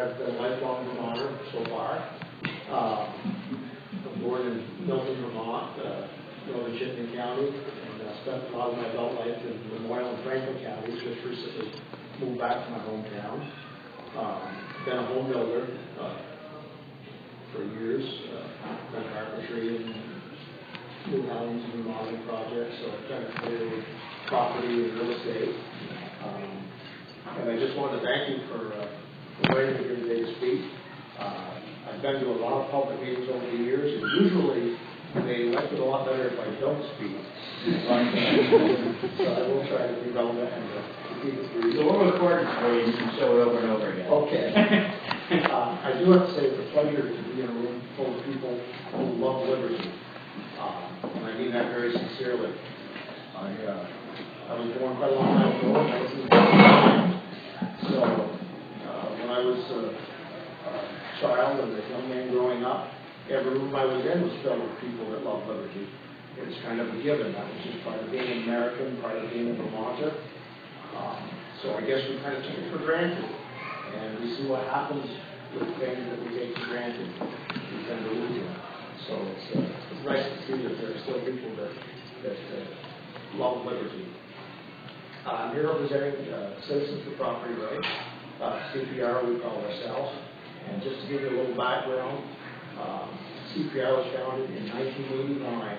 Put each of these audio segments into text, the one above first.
I've been a lifelong Vermonter so far. I'm born in Milton, Vermont, northern Chittenden County, and spent a lot of my adult life in Memorial and Franklin counties. Just recently moved back to my hometown. Been a home builder for years, done carpentry and new homes and remodeling projects, so I've kind of familiar with property and real estate. And I just wanted to thank you for inviting me here today to speak. I've been to a lot of public meetings over the years, and usually they like it a lot better if I don't speak. So I will try to be relevant and keep it brief. So we'll record it for you and show it over and over again. Okay. I do have to say it's a pleasure to be in a room full of people who love liberty. And I mean that very sincerely. I was born quite a long time ago, in 1959. So when I was a child and a young man growing up, every room I was in was filled with people that love liberty. It was kind of a given. That was just part of being an American, part of being a Vermonter. So I guess we kind of took it for granted. And we see what happens with things that we take for granted. We tend to lose them. So it's nice to see that there are still people that love liberty. I'm here representing Citizens for Property Rights, CPR we call ourselves. And just to give you a little background, CPR was founded in 1989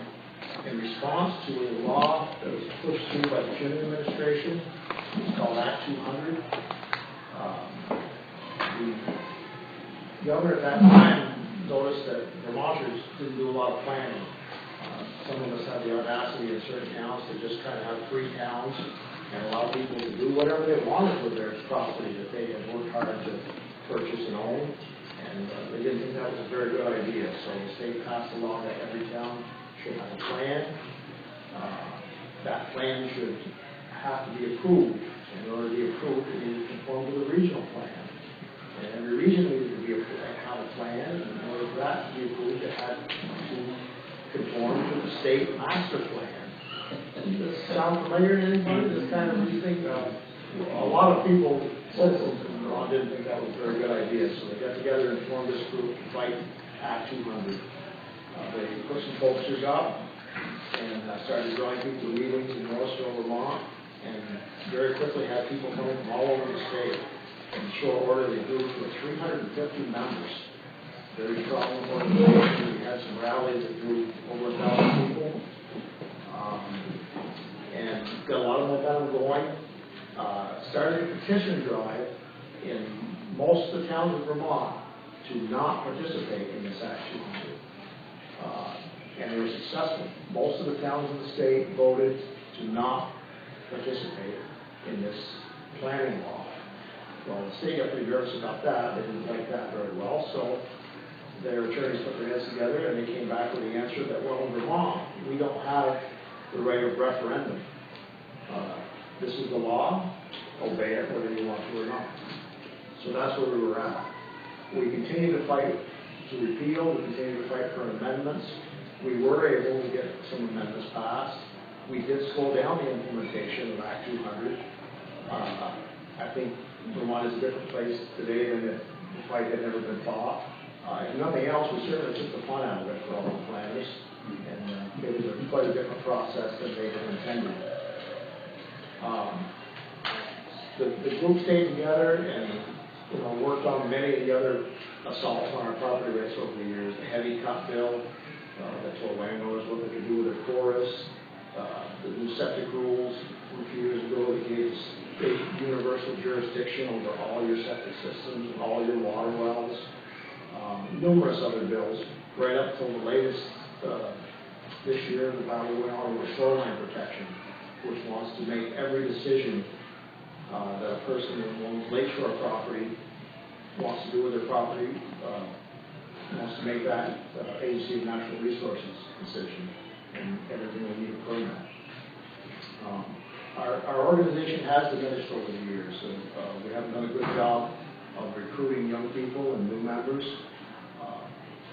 in response to a law that was pushed through by the Clinton administration. It's called Act 200. The governor at that time noticed that Vermonters didn't do a lot of planning. Some of us had the audacity in certain towns to just kind of have free towns and allow people to do whatever they wanted with their property that they had worked hard to purchase and own. And they didn't think that was a very good idea. So the state passed a law that every town should have a plan. That plan should have to be approved. In order to be approved, it needed to conform to the regional plan. And every region needed to have a plan. And in order for that to be approved, it had to conform to the state master plan. Does this sound familiar to anybody? This kind of thing? A lot of people, citizens in Vermont, didn't think that was a very good idea. So they got together and formed this group to fight Act 200. They put some posters up and started drawing people to meetings in Northville, Vermont, and very quickly had people coming from all over the state. In short order, they grew to 350 members. Very strong organization. We had some rallies that drew over 1,000 people. And got a lot of momentum going. Started a petition drive in most of the towns of Vermont to not participate in this Act 200. And they were successful. Most of the towns in the state voted to not participate in this planning law. Well, the state got pretty nervous about that. They didn't like that very well. So their attorneys put their heads together and they came back with the answer that, well, in Vermont, we don't have the right of referendum. This is the law. Obey it whether you want to or not. So that's where we were at. We continue to fight to repeal. We continue to fight for amendments. We were able to get some amendments passed. We did slow down the implementation of Act 200. I think Vermont is a different place today than if the fight had never been fought. If nothing else, we certainly took the fun out of it for all the planners. And it was quite a different process than they had intended. The group stayed together and worked on many of the other assaults on our property rights over the years. The heavy cut bill that told landowners what they could do with their forests, the new septic rules a few years ago that gave state universal jurisdiction over all your septic systems and all your water wells, numerous other bills, right up till the latest this year, the battle went on over shoreline protection, which wants to make every decision that a person who owns lakeshore property wants to do with their property, wants to make that Agency of Natural Resources decision, and everything will need a permit. Our organization has diminished over the years, and we haven't done a good job of recruiting young people and new members.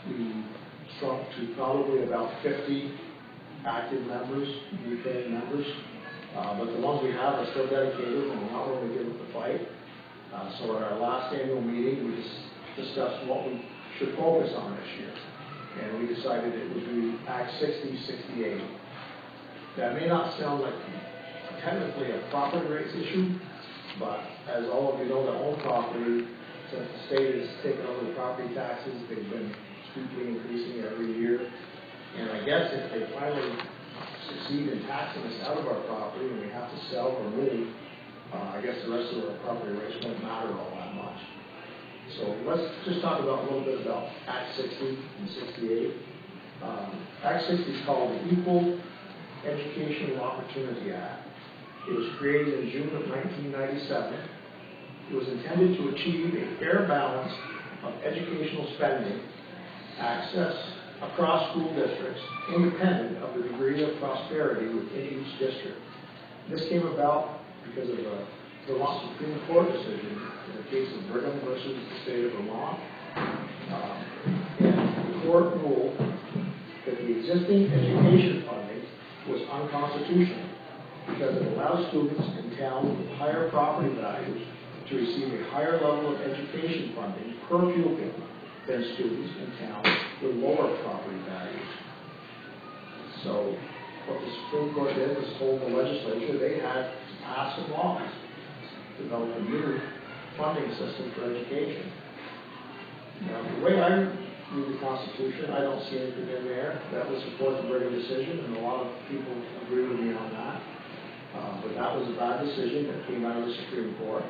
We shrunk to probably about 50 active members, new paying members. But the ones we have are still dedicated and we're not willing to give up the fight. So at our last annual meeting, we discussed what we should focus on this year. And we decided it would be Act 60, 68. That may not sound like technically a property rights issue, but as all of you know that own property, since the state has taken over the property taxes, they've been steeply increasing every year. And I guess if they finally succeed in taxing us out of our property and we have to sell or move, I guess the rest of our property rights won't matter all that much. So let's just talk about a little bit about Act 60 and 68. Act 60 is called the Equal Educational Opportunity Act. It was created in June of 1997. It was intended to achieve a fair balance of educational spending, access across school districts, independent of the degree of prosperity within each district. This came about because of the Vermont Supreme Court decision in the case of Brigham versus the state of Vermont. And the court ruled that the existing education funding was unconstitutional because it allows students in towns with higher property values to receive a higher level of education funding per pupil than students in towns with lower property values. So what the Supreme Court did was told the legislature they had to pass some laws, develop a new funding system for education. Now, the way I read the Constitution, I don't see anything in there that would support the Brigham decision, and a lot of people agree with me on that. But that was a bad decision that came out of the Supreme Court.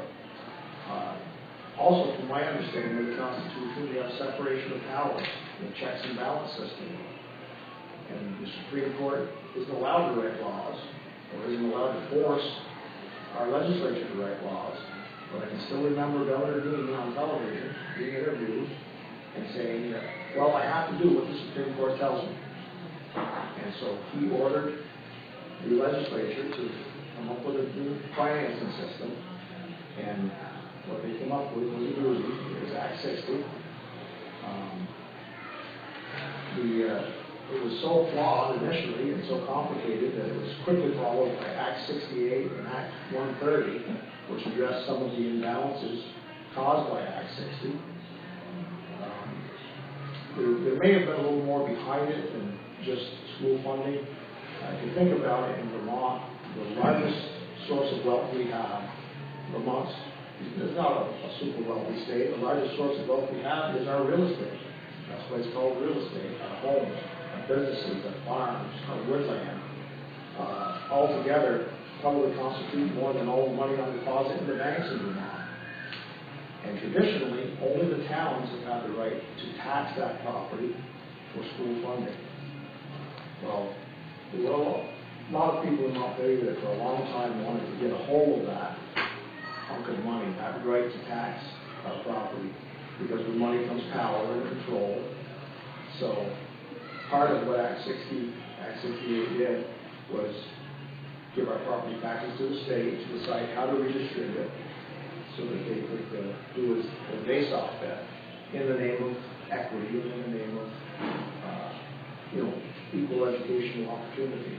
Also, from my understanding of the Constitution, we have separation of powers, the checks and balance system. And the Supreme Court isn't allowed to write laws, or isn't allowed to force our legislature to write laws. But I can still remember Governor Dean on television being interviewed and saying that, well, I have to do what the Supreme Court tells me. And so he ordered the legislature to come up with a new financing system. And what they came up with was a doozy. It was Act 60. It was so flawed initially and so complicated that it was quickly followed by Act 68 and Act 130, which addressed some of the imbalances caused by Act 60. There may have been a little more behind it than just school funding. If you think about it, in Vermont, the largest source of wealth we have, Vermont's it's not a super wealthy state. The largest source of wealth we have is our real estate. That's why it's called real estate. Our homes, our businesses, our farms, our woodland. Altogether, probably constitute more than all the money on deposit in the banks in Vermont. And traditionally, only the towns have had the right to tax that property for school funding. Well, there were a lot of people in Montpelier that for a long time wanted to get a hold of that hunk of money, that right to tax our property, because with money comes power and control. So part of what Act 68 did was give our property taxes to the state to decide how to redistribute it so that they could do as they saw fit in the name of equity, in the name of equal educational opportunity.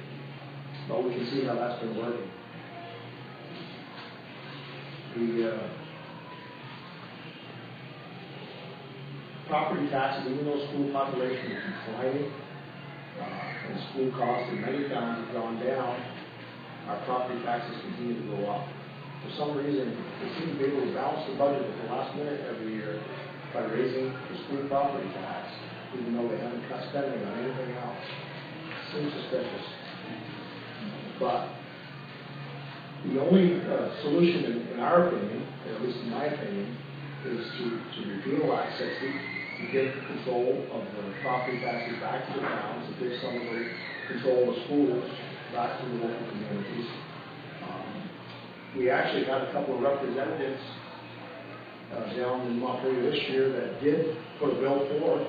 But we can see how that's been working. The property taxes, even though school population is declining and school costs in many towns have gone down, our property taxes continue to go up. For some reason, they seem to be able to balance the budget at the last minute every year by raising the school property tax, even though they haven't cut spending on anything else. Seems suspicious. But the only solution, in our opinion, or at least in my opinion, is to repeal Act 60, to give control of the property taxes back to the towns, to give some of the control of the schools back to the local communities. We actually had a couple of representatives down in Montpelier this year that did put a bill forth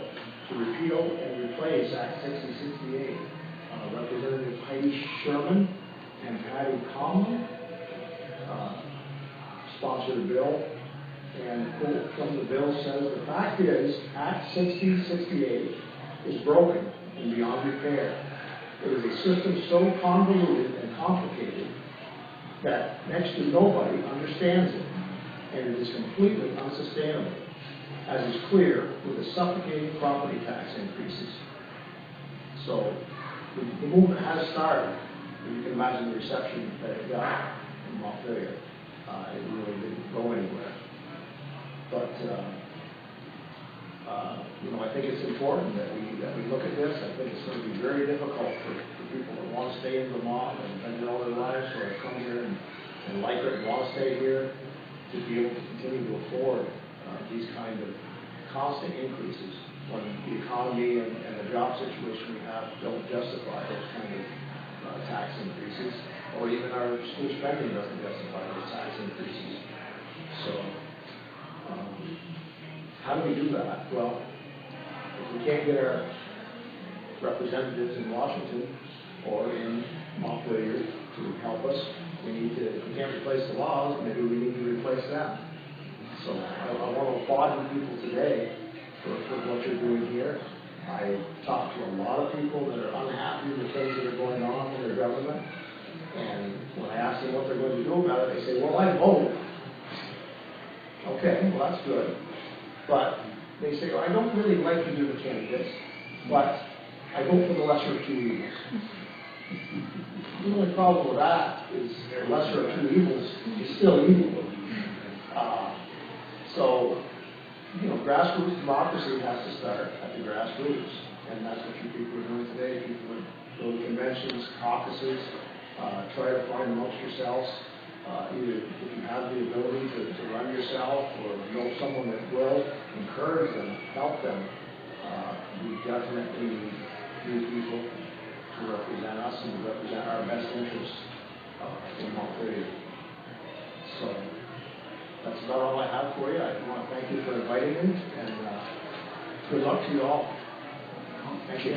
to repeal and replace Act 6068. Representative Heidi Sherman and Patty Conlon sponsored a bill, and the quote from the bill says, "The fact is, Act 6068 is broken and beyond repair. It is a system so convoluted and complicated that next to nobody understands it. and it is completely unsustainable, as is clear with the suffocating property tax increases. So the movement has started. You can imagine the reception that it got in Montpelier. It really didn't go anywhere. But I think it's important that we look at this. I think it's going to be very difficult for people that want to stay in Vermont and spend all their lives, or have come here and like it and want to stay here, to be able to continue to afford these kind of constant increases when the economy and the job situation we have don't justify those kind of tax increases, or even our school spending doesn't justify those tax increases. So, how do we do that? Well, if we can't get our representatives in Washington or in Montpelier to help us, if we can't replace the laws, maybe we need to replace them. So I want to applaud you people today for what you're doing here. I talked to a lot of people that are unhappy with things that are going on in their government, and when I ask them what they're going to do about it, they say, well, I voted. Okay, well, that's good. But they say, well, I don't really like either of the candidates, but I vote for the lesser of two evils. The only problem with that is the lesser of two evils is still evil. So, grassroots democracy has to start at the grassroots, and that's what you people are doing today. People would go to conventions, caucuses, try to find amongst yourselves. Either if you have the ability to run yourself, or know someone that will, encourage them, help them. We definitely need people to represent us and to represent our best interests in Montpelier. So that's about all I have for you. I want to thank you for inviting me, and good luck to you all. Thank you.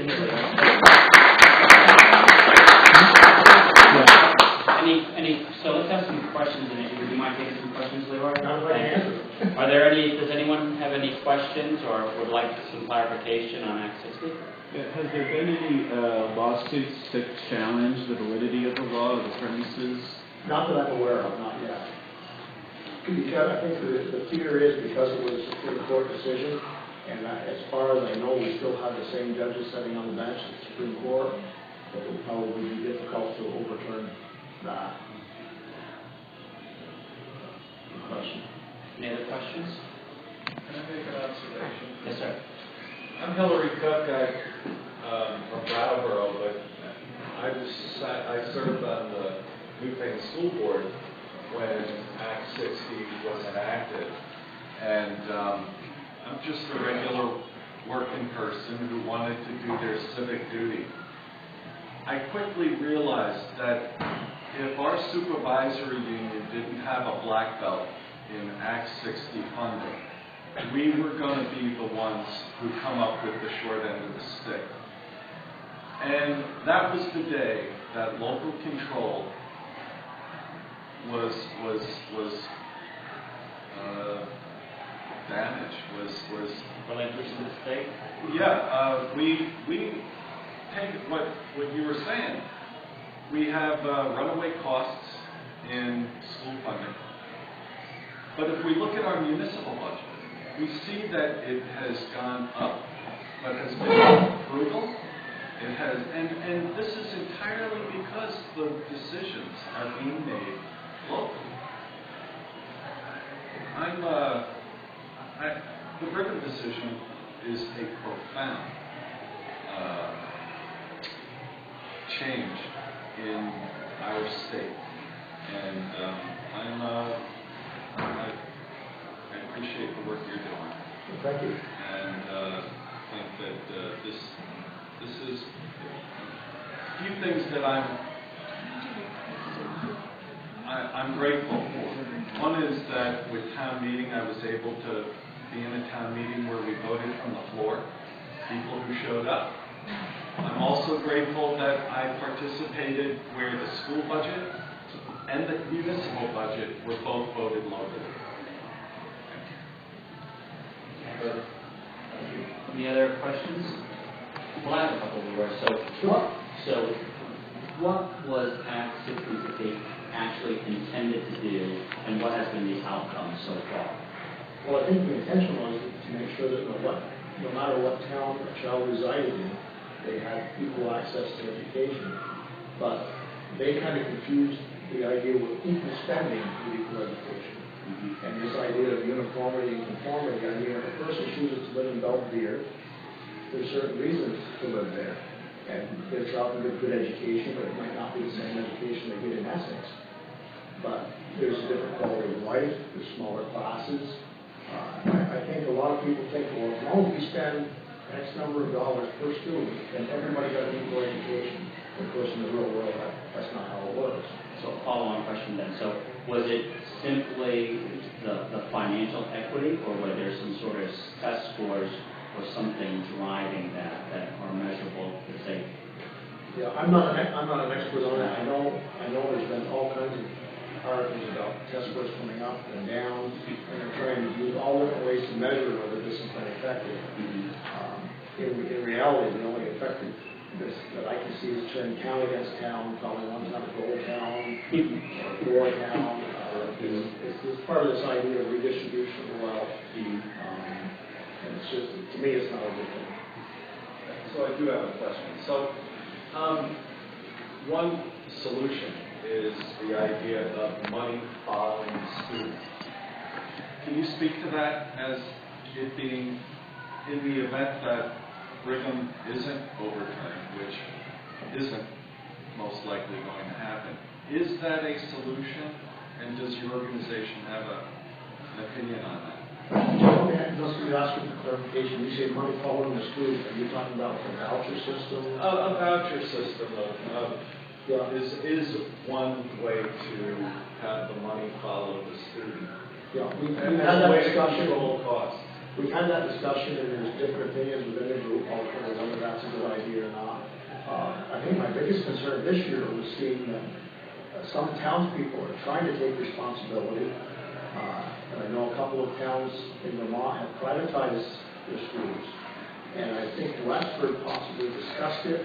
So let's have some questions, and would you mind taking some questions, Leroy? Are there any? Does anyone have any questions or would like some clarification on Act 60? Has there been any lawsuits that challenge the validity of the law of the premises? Not that I'm aware of, not yet. Because I think the fear is because it was a Supreme Court decision, and as far as I know, we still have the same judges sitting on the bench at the Supreme Court, that it would probably be difficult to overturn that. Good question. Any other questions? Can I make an observation? Yes, sir. I'm Hillary Cook. I'm from Brattleboro, but I served on the Newfane School Board when Act 60 was enacted. And I'm just a regular working person who wanted to do their civic duty. I quickly realized that if our supervisory union didn't have a black belt in Act 60 funding, we were going to be the ones who come up with the short end of the stick. And that was the day that local control was damaged, was relinquished to the state? Yeah, we take what you were saying. We have runaway costs in school funding. But if we look at our municipal budget, we see that it has gone up, but has been frugal. It has, and this is entirely because the decisions are being made locally. The Brigham decision is a profound change in our state, and I appreciate the work you're doing. Thank you. And think that this is a few things that I'm grateful for. One is that with town meeting, I was able to be in a town meeting where we voted from the floor, people who showed up. I'm also grateful that I participated where the school budget and the municipal budget were both voted locally. Any other questions? Well, I have a couple more. So what was Act 60's date? actually intended to do, and what has been the outcome so far? Well, I think the intention was to make sure that no matter what town a child resided in, they had equal access to education. But they kind of confused the idea with equal spending with equal education. And this idea of uniformity and conformity, I mean, if a person chooses to live in Belvedere, there's certain reasons to live there. And their child can get good education, but it might not be the same education they get in Essex. But there's a different quality of life, there's smaller classes. I think a lot of people think, well, as long as we spend X number of dollars per student, then everybody got an equal education. Of course, in the real world, that's not how it works. So follow-on question then. So was it simply the financial equity, or were there some sort of test scores or something driving that are measurable to say? Yeah, I'm not an expert on that. I know there's been all kinds of articles about test scores coming up and down, and they're trying to use all different ways to measure whether this has been effective. In reality, the only effective that I can see is turn town against town, calling one town a gold town or a poor town. It's part of this idea of redistribution of wealth. And it's just, to me, it's not a good thing. So I do have a question. So one solution is the idea of money following the student. Can you speak to that as it being, in the event that Brigham isn't overturned, which isn't most likely going to happen, is that a solution, and does your organization have an opinion on that? You're asking for clarification. You say money following the student. Are you talking about the voucher system? A voucher system is one way to have the money follow the student. Yeah, we've And had that's a that way to discussion. control costs. We've had that discussion, and there's different opinions within the group on whether that's a good idea or not. I think my biggest concern this year was seeing that some townspeople are trying to take responsibility. And I know a couple of towns in Vermont have privatized their schools. And I think Westford possibly discussed it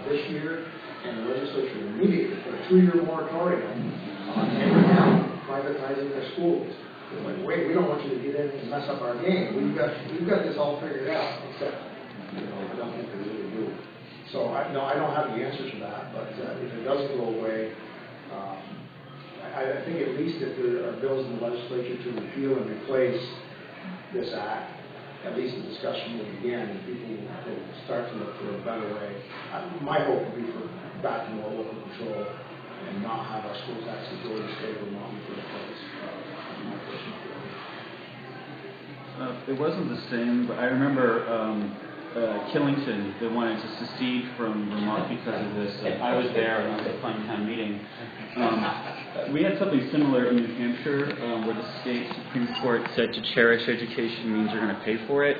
this year, and the legislature immediately put a 2-year moratorium on every town privatizing their schools. They're like, wait, we don't want you to get in and mess up our game. We've got this all figured out, except, I don't think they really do. So I don't have the answer to that, but if it doesn't go away, I think at least if there are bills in the legislature to repeal and replace this act, at least the discussion will begin and people will start to look for a better way. My hope would be for back to more local control and not have our school tax authority stay with Vermont for the place. My personal feeling. It wasn't the same, but I remember Killington, they wanted to secede from Vermont because of this. I was there and I was at Fun Town meeting. We had something similar in New Hampshire where the state Supreme Court said to cherish education means you're going to pay for it,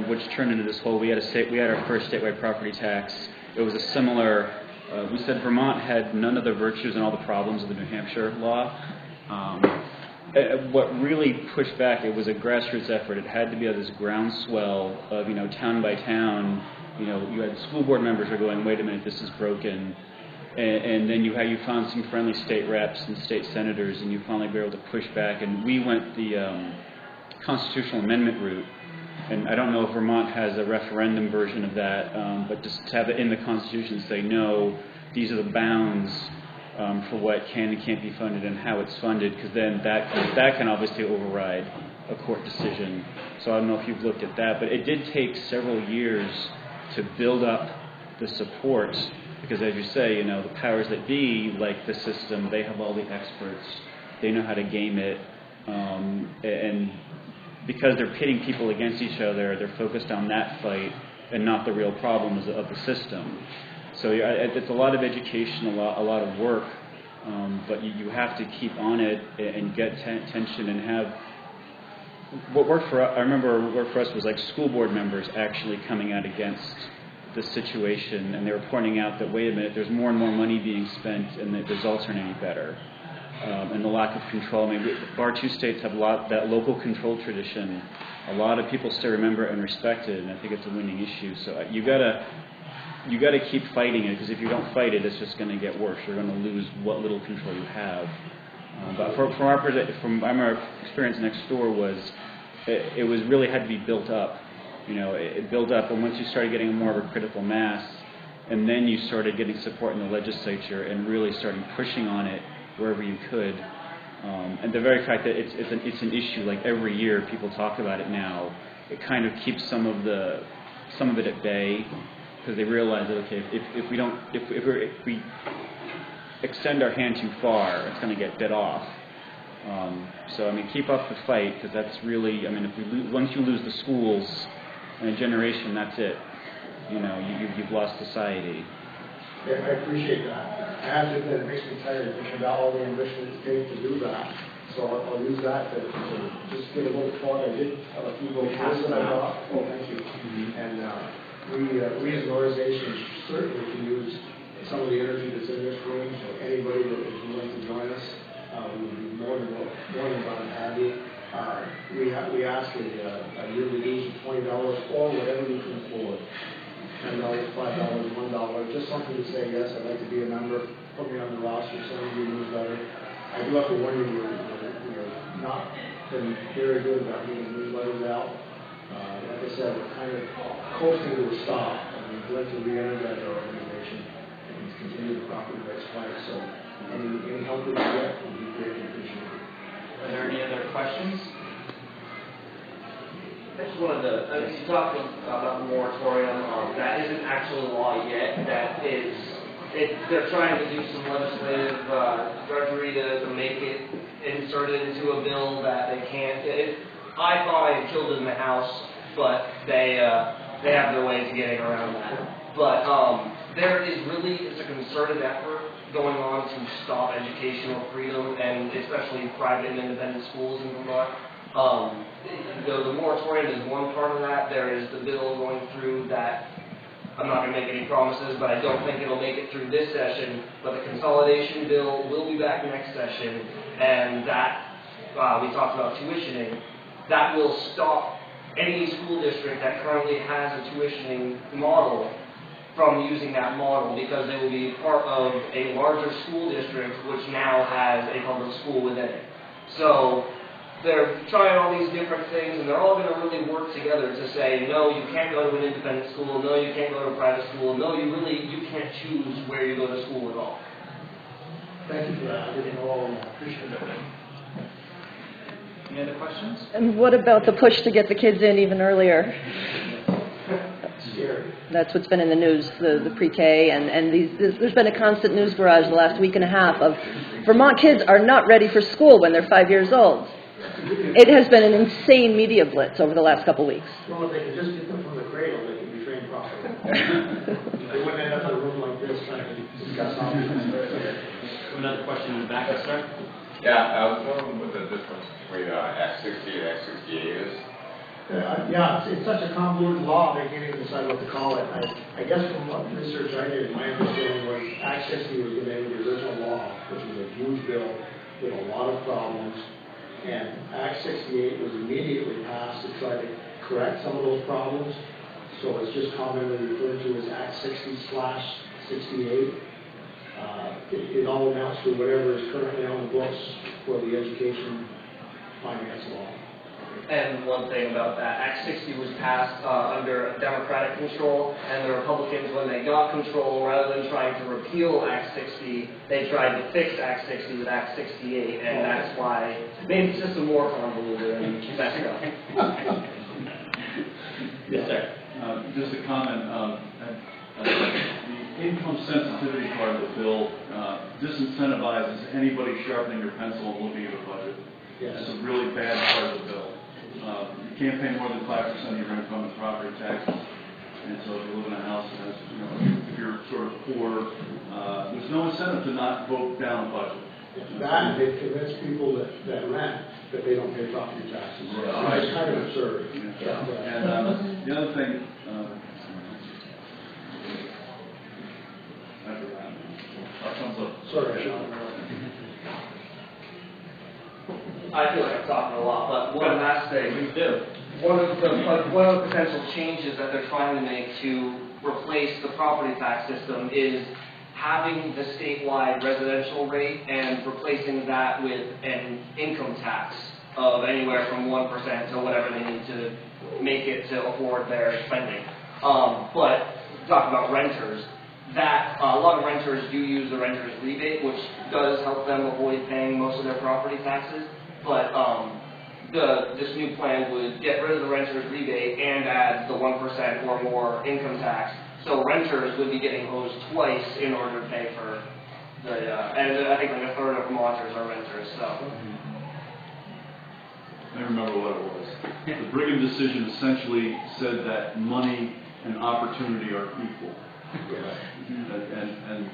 which turned into this whole, we had our first statewide property tax. It was a similar, we said Vermont had none of the virtues and all the problems of the New Hampshire law. What really pushed back, it was a grassroots effort. It had to be this groundswell of, town by town, you had school board members who are going, wait a minute, this is broken. And then you found some friendly state reps and state senators, and you finally were able to push back. And we went the constitutional amendment route. And I don't know if Vermont has a referendum version of that, but just to have it in the Constitution say, no, these are the bounds for what can and can't be funded and how it's funded, because then that can obviously override a court decision. So I don't know if you've looked at that, but it did take several years to build up the support, because as you say, the powers that be, like the system, they have all the experts, they know how to game it, and because they're pitting people against each other, they're focused on that fight and not the real problems of the system. So it's a lot of education, a lot of work, but you have to keep on it and get attention and have. What worked for us, I remember what worked for us was like school board members actually coming out against the situation, and they were pointing out that, wait a minute, there's more and more money being spent and the results aren't any better. And the lack of control. I mean, our two states have that local control tradition. A lot of people still remember and respect it, and I think it's a winning issue. So you gotta you got to keep fighting it, because if you don't fight it, it's just going to get worse. You're going to lose what little control you have. But from our experience next door was, it was really had to be built up. It built up, and once you started getting more of a critical mass, and then you started getting support in the legislature and really starting pushing on it wherever you could. And the very fact that it's an issue, like every year people talk about it now, it kind of keeps some of it at bay, because they realize that, okay, if we extend our hand too far, it's going to get bit off. So keep up the fight, because that's really, once you lose the schools in a generation, that's it. You've lost society. Yeah, I appreciate that. I have to admit, it makes me tired thinking about all the ambition it takes to do that. So I'll use that to just get a little thought. I did have a few votes that I brought. Oh, thank you. And we as an organization certainly can use some of the energy that's in this room. So anybody that is willing to join us, we would be more than glad to have you. We ask a yearly dues of $20 or whatever you can afford. $10, $5, $1, just something to say, yes, I'd like to be a member, put me on the roster, send me a newsletter. I do have to warn you, we're not been very good about getting newsletters out. Like I said, we're kind of coasting to a stop, and we'd like to re-energize our organization and continue the property rights fight. So any help we can get would be greatly appreciated. Are there any other questions? I just wanted to, you talked about the moratorium, that isn't actually law yet, they're trying to do some legislative drudgery to make it inserted into a bill that they can't. I thought I had killed it in the House, but they have their ways of getting around that. But it's a concerted effort going on to stop educational freedom, and especially private and independent schools in Vermont. The moratorium is one part of that. There is the bill going through that. I'm not going to make any promises, but I don't think it'll make it through this session. But the consolidation bill will be back next session, and that we talked about tuitioning. That will stop any school district that currently has a tuitioning model from using that model, because they will be part of a larger school district which now has a public school within it. So they're trying all these different things, and they're all going to really work together to say, no, you can't go to an independent school, no, you can't go to a private school, no, you can't choose where you go to school at all. Thank you for that. I didn't know all that. Appreciate it. Any other questions? And what about the push to get the kids in even earlier? Scary. That's what's been in the news, the pre-K, and there's been a constant news barrage the last week and a half of Vermont kids are not ready for school when they're 5 years old. It has been an insane media blitz over the last couple of weeks. Well, if they could just get them from the cradle, they could be trained properly. They wouldn't end up in a room like this trying to discuss options. Another question in the back, sir? Yeah, I was wondering what the difference between Act 60 and Act 68 is. It's such a convoluted law, they can't even decide what to call it. I guess from what research I did, my understanding was Act 60 was the name of the original law, which was a huge bill with a lot of problems. And Act 68 was immediately passed to try to correct some of those problems. So it's just commonly referred to as Act 60/68. It all amounts to whatever is currently on the books for the education finance law. And one thing about that, Act 60 was passed under Democratic control, and the Republicans, when they got control, rather than trying to repeal Act 60, they tried to fix Act 60 with Act 68, and that's why maybe it's just a more convoluted and messed up. Yes, sir. Just a comment. The income sensitivity part of the bill disincentivizes anybody sharpening their pencil and looking at a budget. Yes. It's a really bad part of the bill. You can't pay more than 5% of your income in property taxes, and so if you live in a house that has, if you're sort of poor, there's no incentive to not vote down a budget. That they convince people that rent that they don't pay property taxes. Right. It's kind of absurd. Yeah. And the other thing, Sorry, Sean. I feel like I'm talking a lot, but one last thing. One of the potential changes that they're trying to make to replace the property tax system is having the statewide residential rate and replacing that with an income tax of anywhere from 1% to whatever they need to make it to afford their spending. But talk about renters, that a lot of renters do use the renter's rebate, which does help them avoid paying most of their property taxes. But this new plan would get rid of the renter's rebate and add the 1% or more income tax. So renters would be getting hosed twice in order to pay for the, and I think like a third of Vermonters are renters, so. I remember what it was. The Brigham decision essentially said that money and opportunity are equal. And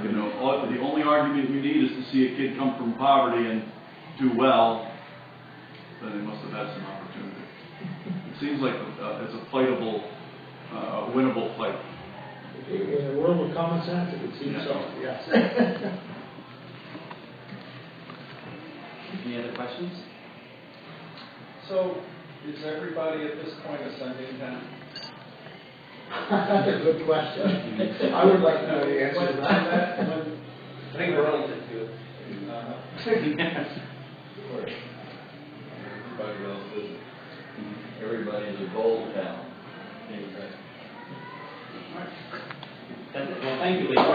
you know, the only argument you need is to see a kid come from poverty and do well, then they must have had some opportunity. It seems like it's a fightable, winnable fight. In a world of common sense, it would seem so, yes. Any other questions? So, is everybody at this point ascending down? That's a good question. I would like to know the answer to that. I think Burlington too. Everybody else isn't. Everybody's a gold town. That's it. Well, thank you, Lee.